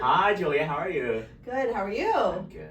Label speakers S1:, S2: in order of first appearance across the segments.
S1: Hi, Julia. How are you?
S2: Good, how are you?
S1: I'm good.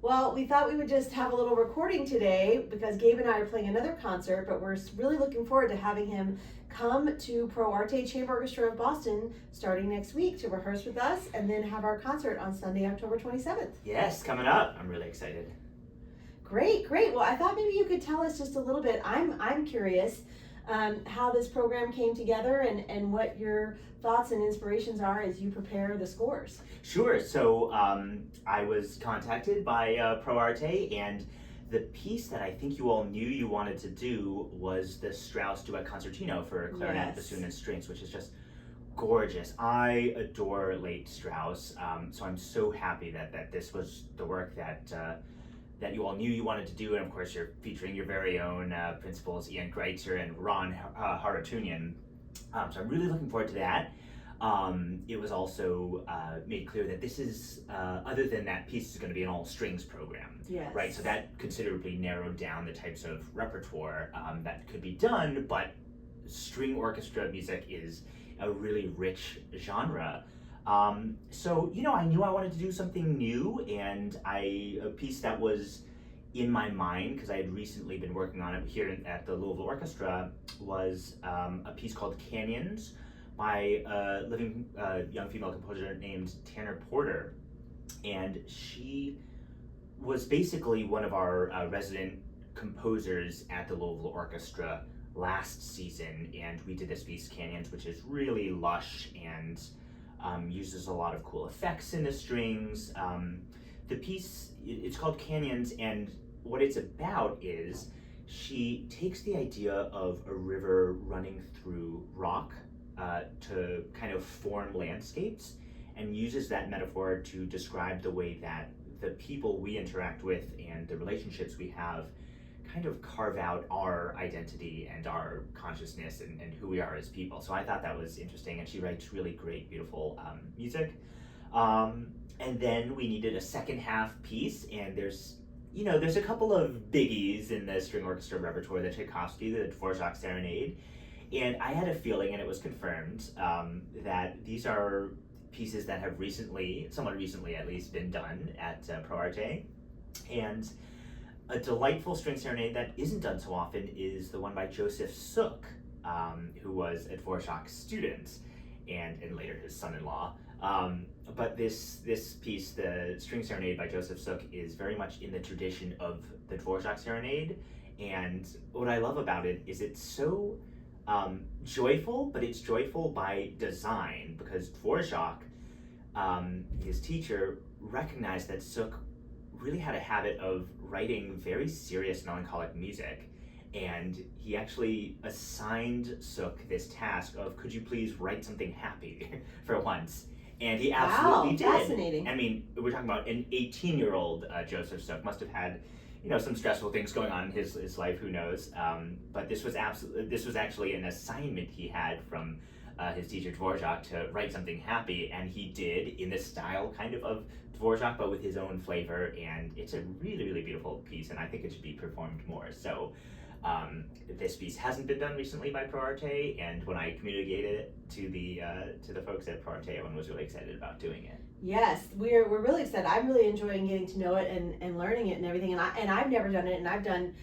S2: Well, we thought we would just have a little recording today because Gabe and I are playing another concert, but we're really looking forward to having him come to Pro Arte Chamber Orchestra of Boston starting next week to rehearse with us and then have our concert on Sunday, October 27th.
S1: Yes, coming up. I'm really excited.
S2: Great. Well, I thought maybe you could tell us just a little bit. I'm curious how this program came together and what your thoughts and inspirations are as you prepare the scores.
S1: Sure. So I was contacted by Pro Arte, and the piece that I think you all knew you wanted to do was the Strauss Duet Concertino for clarinet, bassoon, and strings, which is just gorgeous. I adore late Strauss, so I'm so happy that this was the work that you all knew you wanted to do, and of course you're featuring your very own principals Ian Greitzer and Ron Haratunian. So I'm really looking forward to that. It was also made clear that this is, other than that piece, is going to be an all strings program.
S2: Yes.
S1: Right, so that considerably narrowed down the types of repertoire that could be done, but string orchestra music is a really rich genre. So, I knew I wanted to do something new, and a piece that was in my mind, because I had recently been working on it here at the Louisville Orchestra, was a piece called Canyons by a living young female composer named Tanner Porter. And she was basically one of our resident composers at the Louisville Orchestra last season, and we did this piece, Canyons, which is really lush and uses a lot of cool effects in the strings. The piece, it's called Canyons, and what it's about is she takes the idea of a river running through rock to kind of form landscapes, and uses that metaphor to describe the way that the people we interact with and the relationships we have kind of carve out our identity and our consciousness and who we are as people. So I thought that was interesting, and she writes really great, beautiful music. And then we needed a second half piece, and there's a couple of biggies in the string orchestra repertoire, the Tchaikovsky, the Dvorak Serenade, and I had a feeling, and it was confirmed, that these are pieces that have somewhat recently at least, been done at Pro Arte. And a delightful string serenade that isn't done so often is the one by Joseph Suk, who was a Dvorak's student and later his son-in-law. But this piece, the string serenade by Joseph Suk, is very much in the tradition of the Dvorak serenade. And what I love about it is it's so joyful, but it's joyful by design, because Dvorak, his teacher, recognized that Suk really had a habit of writing very serious, melancholic music, and he actually assigned Suk this task of, could you please write something happy for once? And he absolutely did.
S2: Fascinating.
S1: I mean, we're talking about an 18-year-old Joseph Suk, must have had some stressful things going on in his life, who knows, but this was actually an assignment he had from his teacher Dvorak to write something happy, and he did, in the style kind of Dvorak, but with his own flavor, and it's a really, really beautiful piece, and I think it should be performed more. So this piece hasn't been done recently by Pro Arte, and when I communicated it to the folks at Pro Arte, everyone was really excited about doing it.
S2: Yes, we're really excited. I'm really enjoying getting to know it and learning it and everything, and I've never done it, and I've done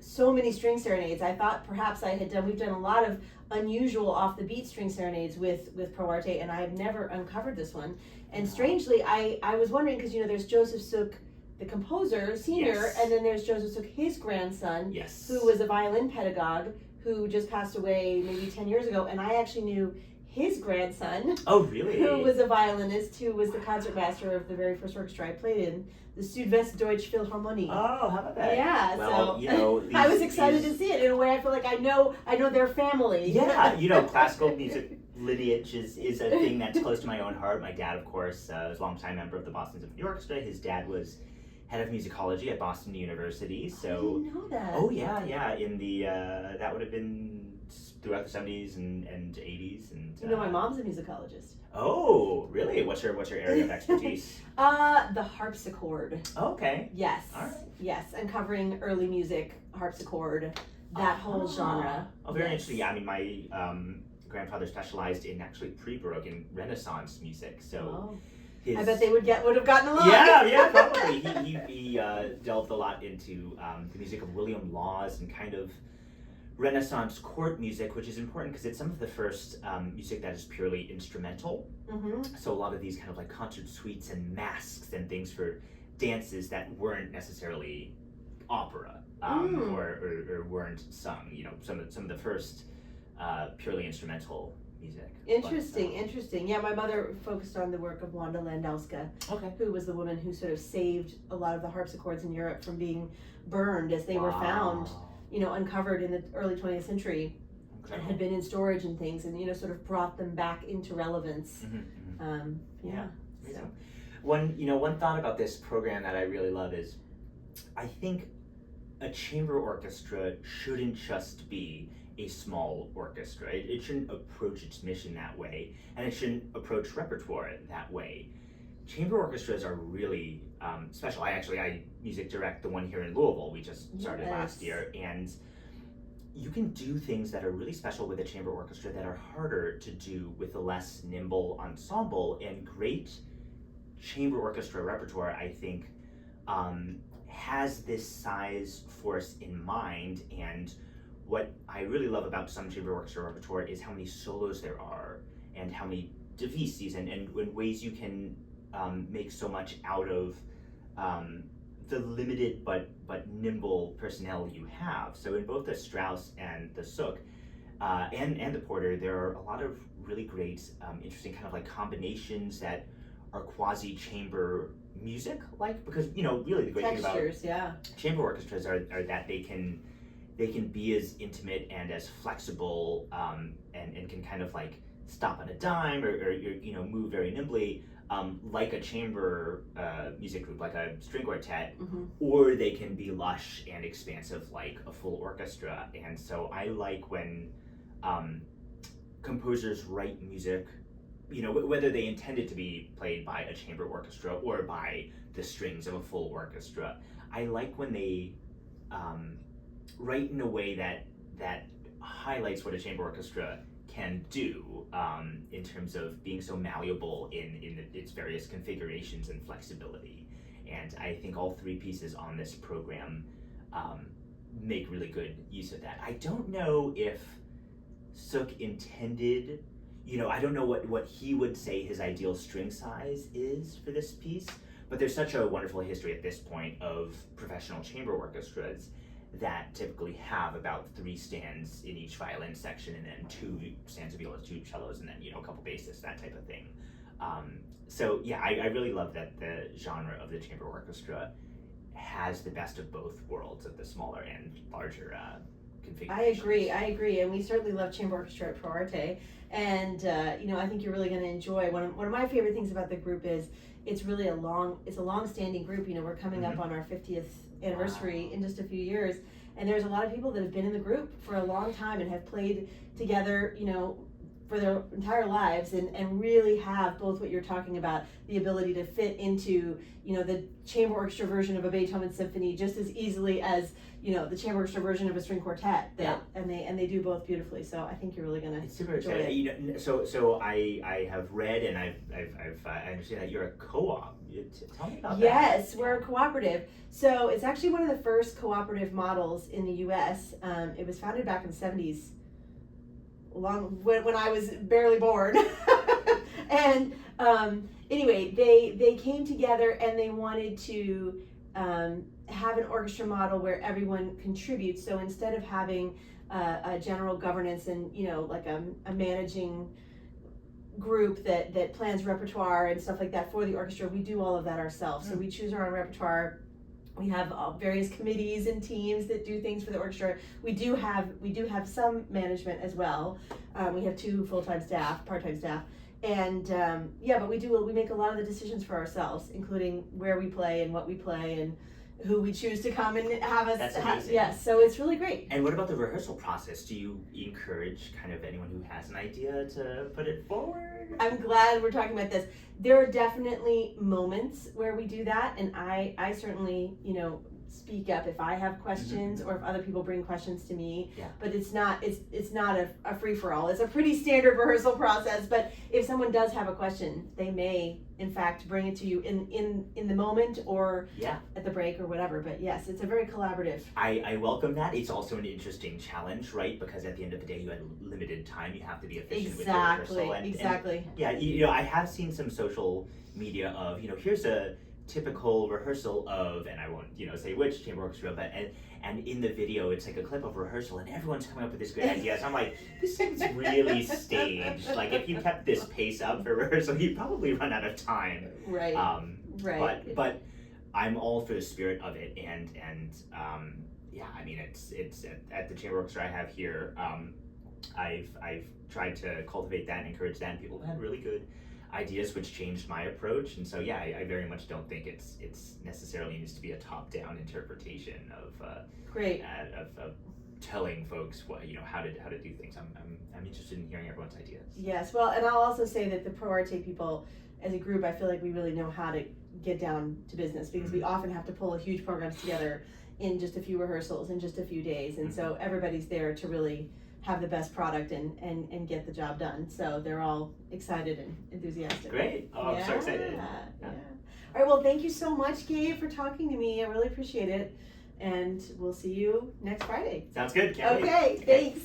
S2: so many string serenades. I thought perhaps we've done a lot of unusual off the beat string serenades with Pro Arte, and I've never uncovered this one. And strangely, I was wondering, because there's Joseph Suk, the composer, senior,
S1: yes,
S2: and then there's Joseph Suk, his grandson,
S1: yes,
S2: who was a violin pedagogue who just passed away maybe 10 years ago, and I actually knew his grandson.
S1: Oh, really?
S2: Who was a violinist, who was the concertmaster of the very first orchestra I played in, the Südwestdeutsche Philharmonie.
S1: Oh, how about that?
S2: Yeah,
S1: well,
S2: so I was excited to see it. In a way, I feel like I know their family.
S1: Yeah, classical music lineage is a thing that's close to my own heart. My dad, of course, was a longtime member of the Boston Symphony Orchestra. His dad was head of musicology at Boston University. So
S2: I didn't know that.
S1: Oh yeah. In the that would have been throughout the 70s and 80s, and
S2: my mom's a musicologist.
S1: Oh, really? What's your area of expertise?
S2: The harpsichord.
S1: Okay.
S2: Yes.
S1: All right.
S2: Yes, and covering early music, harpsichord, that whole genre.
S1: Oh, very interesting. Yeah, I mean, my grandfather specialized in actually pre-Baroque and Renaissance music. So
S2: I bet they would have gotten along.
S1: Yeah, probably. He delved a lot into the music of William Laws and kind of Renaissance court music, which is important because it's some of the first music that is purely instrumental.
S2: Mm-hmm.
S1: So a lot of these kind of like concert suites and masks and things for dances that weren't necessarily opera or weren't sung. You know, some of the first purely instrumental music.
S2: Interesting. Yeah, my mother focused on the work of Wanda Landowska, who was the woman who sort of saved a lot of the harpsichords in Europe from being burned as they were found, uncovered in the early 20th century and had been in storage and things, and sort of brought them back into relevance.
S1: So. One thought about this program that I really love is, I think a chamber orchestra shouldn't just be a small orchestra. It shouldn't approach its mission that way, and it shouldn't approach repertoire that way. Chamber orchestras are really special. I music direct the one here in Louisville. We just started last year, and you can do things that are really special with a chamber orchestra that are harder to do with a less nimble ensemble. And great chamber orchestra repertoire, I think, has this size force in mind. And what I really love about some chamber orchestra repertoire is how many solos there are and how many divisi and ways you can make so much out of the limited but nimble personnel you have. So in both the Strauss and the Suk and the Porter, there are a lot of really great, interesting kind of like combinations that are quasi-chamber music-like, because really the great thing about chamber orchestras are that they can be as intimate and as flexible and can kind of like stop on a dime or move very nimbly, like a chamber music group, like a string quartet, or they can be lush and expansive like a full orchestra. And so I like when composers write music, whether they intend it to be played by a chamber orchestra or by the strings of a full orchestra. I like when they write in a way that highlights what a chamber orchestra can do in terms of being so malleable in its various configurations and flexibility. And I think all three pieces on this program make really good use of that. I don't know if Suk intended, I don't know what he would say his ideal string size is for this piece, but there's such a wonderful history at this point of professional chamber orchestras that typically have about 3 stands in each violin section, and then 2 stands of violas, 2 cellos, and then a couple basses, that type of thing. I really love that the genre of the chamber orchestra has the best of both worlds of the smaller and larger configurations.
S2: I agree, and we certainly love chamber orchestra at Pro Arte, and I think you're really going to enjoy. One of my favorite things about the group is it's really a long-standing group. We're coming up on our 50th anniversary in just a few years, and there's a lot of people that have been in the group for a long time and have played together for their entire lives, and really have both what you're talking about, the ability to fit into the chamber orchestra version of a Beethoven symphony just as easily as the chamber orchestra version of a string quartet, and they do both beautifully. So I think you're really gonna
S1: super
S2: enjoy
S1: exciting.
S2: it.
S1: So I have read, and I understand that you're a co-op. Tell me about that.
S2: Yes, we're a cooperative. So it's actually one of the first cooperative models in the U.S. It was founded back in the 70s, when I was barely born. And anyway, they came together and they wanted to have an orchestra model where everyone contributes. So instead of having a general governance and like a managing group that plans repertoire and stuff like that for the orchestra, we do all of that ourselves. So we choose our own repertoire. We have various committees and teams that do things for the orchestra. We do have some management as well. We have 2 full-time staff, part-time staff, and but we make a lot of the decisions for ourselves, including where we play and what we play and who we choose to come and have us.
S1: That's amazing.
S2: Yes, so it's really great.
S1: And what about the rehearsal process? Do you encourage kind of anyone who has an idea to put it forward?
S2: I'm glad we're talking about this. There are definitely moments where we do that, and I certainly, speak up if I have questions or if other people bring questions to me.
S1: Yeah.
S2: But it's not a free for all. It's a pretty standard rehearsal process. But if someone does have a question, they may in fact bring it to you in the moment or at the break or whatever. But yes, it's a very collaborative.
S1: I welcome that. It's also an interesting challenge, right? Because at the end of the day, you had limited time. You have to be efficient with your rehearsal.
S2: Exactly.
S1: And I have seen some social media of, here's a typical rehearsal of, and I won't, say which chamber orchestra, but and in the video it's like a clip of rehearsal and everyone's coming up with this great idea. So I'm like, this seems really staged. Like if you kept this pace up for rehearsal, you'd probably run out of time.
S2: Right. Right.
S1: But I'm all for the spirit of it, and I mean it's at the chamber orchestra I have here. I've tried to cultivate that and encourage that, and people have had really good ideas which changed my approach. And so I very much don't think it's necessarily needs to be a top-down interpretation of of telling folks what how to do things. I'm interested in hearing everyone's ideas.
S2: Yes, well, and I'll also say that the Pro Arte people as a group, I feel like we really know how to get down to business, because we often have to pull huge programs together in just a few rehearsals in just a few days, and so everybody's there to really have the best product and get the job done. So they're all excited and enthusiastic.
S1: Great. Oh, I'm so excited.
S2: Yeah. All right, well, thank you so much, Gabe, for talking to me. I really appreciate it. And we'll see you next Friday.
S1: Sounds good. Can't wait.
S2: Okay, thanks.